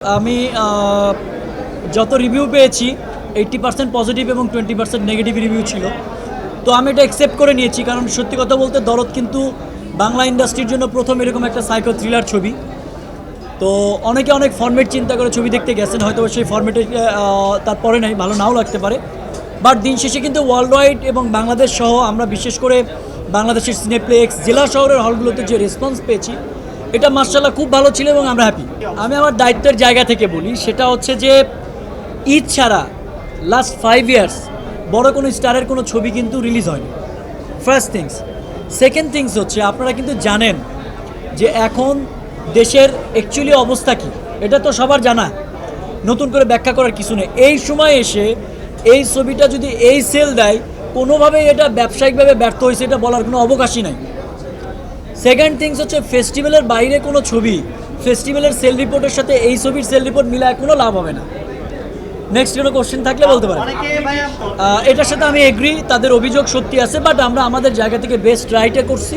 আমি যত রিভিউ পেয়েছি 80% পজিটিভ এবং 20% নেগেটিভ রিভিউ ছিল। তো আমি এটা অ্যাকসেপ্ট করে নিয়েছি, কারণ সত্যি কথা বলতে দরদ কিন্তু বাংলা ইন্ডাস্ট্রির জন্য প্রথম এরকম একটা সাইকো থ্রিলার ছবি। তো অনেকে অনেক ফরম্যাট চিন্তা করে ছবি দেখতে গেছেন, হয়তো সেই ফরম্যাটে তারপরে নাই, ভালো নাও লাগতে পারে। বাট দিন শেষে কিন্তু ওয়ার্ল্ড ওয়াইড এবং বাংলাদেশ সহ আমরা বিশেষ করে বাংলাদেশের সিনেপ্লেক্স জেলা শহরের হলগুলোতে যে রেসপন্স পেয়েছি, এটা মার্শাল্লাহ খুব ভালো ছিল এবং আমরা হ্যাপি। আমি আমার দায়িত্বের জায়গা থেকে বলি, সেটা হচ্ছে যে ঈদ ছাড়া লাস্ট 5 ইয়ার্স বড় কোনো স্টারের কোনো ছবি কিন্তু রিলিজ হয়নি, ফার্স্ট থিংস। সেকেন্ড থিংস হচ্ছে আপনারা কিন্তু জানেন যে এখন দেশের অ্যাকচুয়ালি অবস্থা কী, এটা তো সবার জানা, নতুন করে ব্যাখ্যা করার কিছু নেই। এই সময় এসে এই ছবিটা যদি এই সেল দেয়, কোনোভাবেই এটা ব্যবসায়িকভাবে ব্যর্থ হয়েছে এটা বলার কোনো অবকাশই নাই। সেকেন্ড থিংস হচ্ছে ফেস্টিভ্যালের বাইরে কোনো ছবি ফেস্টিভ্যালের সেল রিপোর্টের সাথে এই ছবির সেল রিপোর্ট মিলায় কোনো লাভ হবে না। নেক্সট কোনো কোশ্চেন থাকলে বলতে পারেন। এটার সাথে আমি এগ্রি, তাদের অভিযোগ সত্যি আছে, বাট আমরা আমাদের জায়গা থেকে বেস্ট ট্রাইটা করছি।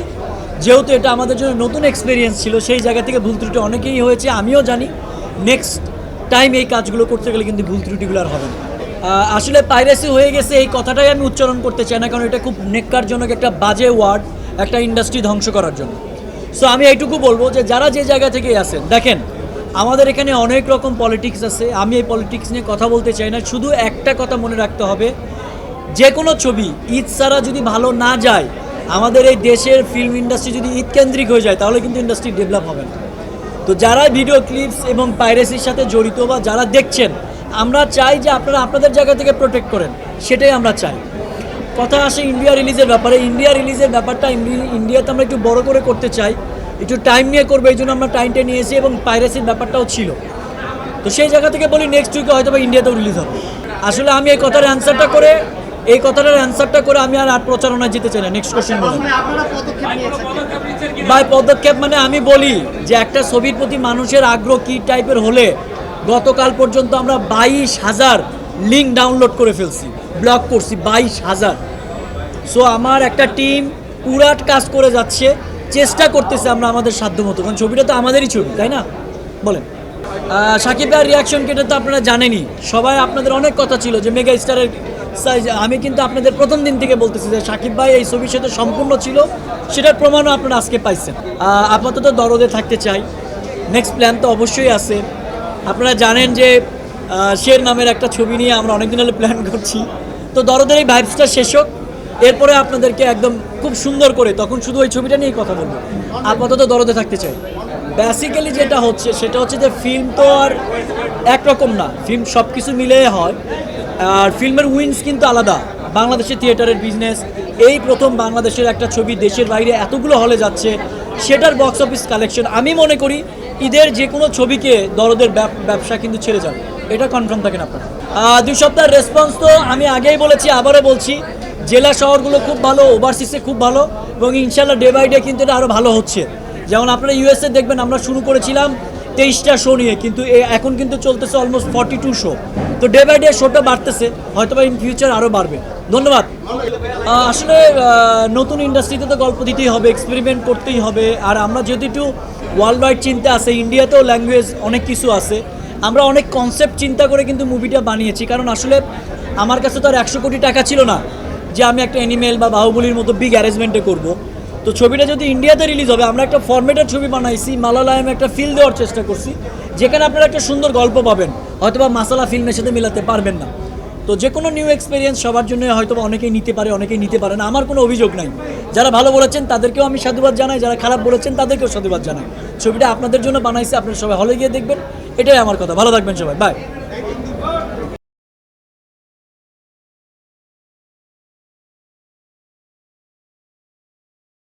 যেহেতু এটা আমাদের জন্য নতুন এক্সপিরিয়েন্স ছিল, সেই জায়গা থেকে ভুল ত্রুটি অনেকেই হয়েছে, আমিও জানি। নেক্সট টাইম এই কাজগুলো করতে গেলে কিন্তু ভুল ত্রুটিগুলো আর হবে না। আসলে পাইরেসি হয়ে গেছে এই কথাটাই আমি উচ্চারণ করতে চাই না, কারণ এটা খুব নেককারজনক একটা বাজে ওয়ার্ড একটা ইন্ডাস্ট্রি ধ্বংস করার জন্য। সো আমি এইটুকু বলবো যে যারা যে জায়গা থেকে আসেন, দেখেন আমাদের এখানে অনেক রকম পলিটিক্স আছে, আমি এই পলিটিক্স নিয়ে কথা বলতে চাই না। শুধু একটা কথা মনে রাখতে হবে, যে কোনো ছবি ঈদ ছাড়া যদি ভালো না যায়, আমাদের এই দেশের ফিল্ম ইন্ডাস্ট্রি যদি ঈদ কেন্দ্রিক হয়ে যায়, তাহলে কিন্তু ইন্ডাস্ট্রি ডেভেলপ হবে না। তো যারা ভিডিও ক্লিপস এবং পাইরেসির সাথে জড়িত বা যারা দেখছেন, আমরা চাই যে আপনারা আপনাদের জায়গা থেকে প্রোটেক্ট করেন, সেটাই আমরা চাই। কথা আসে ইন্ডিয়া রিলিজের ব্যাপারে। ইন্ডিয়া রিলিজের ব্যাপারটা ইন্ডিয়াতে আমরা একটু বড় করে করতে চাই, একটু টাইম নিয়ে করবো, এই জন্য আমরা টাইমটা নিয়েছি এবং পাইরেসির ব্যাপারটাও ছিল। তো সেই জায়গা থেকে বলি নেক্সট উইকে হয়তো বা ইন্ডিয়াতেও রিলিজ হবে। আসলে আমি এই কথাটার অ্যান্সারটা করে আমি আর প্রচারণায় যেতে চাই না। নেক্সট কোশ্চেন বলুন। ভাই পদক্ষেপ মানে আমি বলি যে একটা ছবির প্রতি মানুষের আগ্রহ কী টাইপের হলে, গতকাল পর্যন্ত আমরা 22,000 লিঙ্ক ডাউনলোড করে ফেলছি, ব্লক করছি 22,000। সো আমার একটা টিম পুরাট কাজ করে যাচ্ছে, চেষ্টা করতেছে আমরা আমাদের সাধ্য মতো, কারণ ছবিটা তো আমাদেরই ছবি, তাই না? বলেন। শাকিব ভাইয়ের রিয়াকশন কেটে তো আপনারা জানেনই, সবাই আপনাদের অনেক কথা ছিল যে মেগা স্টারের সাইজ। আমি কিন্তু আপনাদের প্রথম দিন থেকে বলতেছি যে শাকিব ভাই এই ছবির সাথে সম্পূর্ণ ছিল, সেটার প্রমাণও আপনারা আজকে পাইছেন। আপাতত দরদে থাকতে চাই, নেক্সট প্ল্যান তো অবশ্যই আছে। আপনারা জানেন যে শের নামের একটা ছবি নিয়ে আমরা অনেকদিন হলে প্ল্যান করছি। তো দরদের এই ভাইবসটা শেষ হোক, এরপরে আপনাদেরকে একদম খুব সুন্দর করে তখন শুধু ওই ছবিটা নিয়েই কথা বলবো। আপাতত দরদে থাকতে চাই। বেসিক্যালি যেটা হচ্ছে সেটা হচ্ছে যে ফিল্ম তো আর একরকম না, ফিল্ম সব কিছু মিলে হয়, আর ফিল্মের উইন্স কিন্তু আলাদা। বাংলাদেশের থিয়েটারের বিজনেস, এই প্রথম বাংলাদেশের একটা ছবি দেশের বাইরে এতগুলো হলে যাচ্ছে, সেটার বক্স অফিস কালেকশন, আমি মনে করি ঈদের যে কোনো ছবিকে দরদের ব্যবসা কিন্তু ছেড়ে যাবে, এটা কনফার্ম থাকেন আপনারা। 2 সপ্তাহের রেসপন্স তো আমি আগেই বলেছি, আবারও বলছি, জেলা শহরগুলো খুব ভালো, ওভারসিসে খুব ভালো, এবং ইনশাল্লাহ ডে বাই ডে কিন্তু এটা আরও ভালো হচ্ছে। যেমন আপনারা ইউএসএ দেখবেন, আমরা শুরু করেছিলাম 23টা শো নিয়ে, কিন্তু এখন কিন্তু চলতেছে অলমোস্ট 42 শো। তো ডে বাই ডে শোটা বাড়তেছে, হয়তো বা ইন ফিউচার আরও বাড়বে। ধন্যবাদ। আসলে নতুন ইন্ডাস্ট্রিতে তো গল্প দিতেই হবে, এক্সপেরিমেন্ট করতেই হবে। আর আমরা যেহেতু একটু ওয়ার্ল্ড ওয়াইড চিন্তা আছে, ইন্ডিয়াতেও ল্যাঙ্গুয়েজ অনেক কিছু আছে, আমরা অনেক কনসেপ্ট চিন্তা করে কিন্তু মুভিটা বানিয়েছি। কারণ আসলে আমার কাছে তো আর 100 কোটি টাকা ছিল না যে আমি একটা অ্যানিমেল বা বাহুবলীর মতো বিগ অ্যারেঞ্জমেন্টে করব। তো ছবিটা যদি ইন্ডিয়াতে রিলিজ হবে, আমরা একটা ফরম্যাটের ছবি বানাইছি, মালায়ালামে একটা ফিল দেওয়ার চেষ্টা করছি, যেখানে আপনারা একটা সুন্দর গল্প পাবেন, হয়তো বা মাসালা ফিল্মের সাথে মেলাতে পারবেন না। তো যে কোনো নিউ এক্সপিরিয়েন্স সবার জন্য হয়তো অনেকেই নিতে পারে, অনেকেই নিতে পারে না, আমার কোনো অভিযোগ নাই। যারা ভালো বলেছেন তাদেরকেও আমি সাধুবাদ জানাই, যারা খারাপ বলেছেন তাদেরকেও সাধুবাদ জানাই। ছবিটা আপনাদের জন্য বানাইছে, আপনারা সবাই হলে গিয়ে দেখবেন, এটাই আমার কথা। ভালো থাকবেন সবাই, বাই।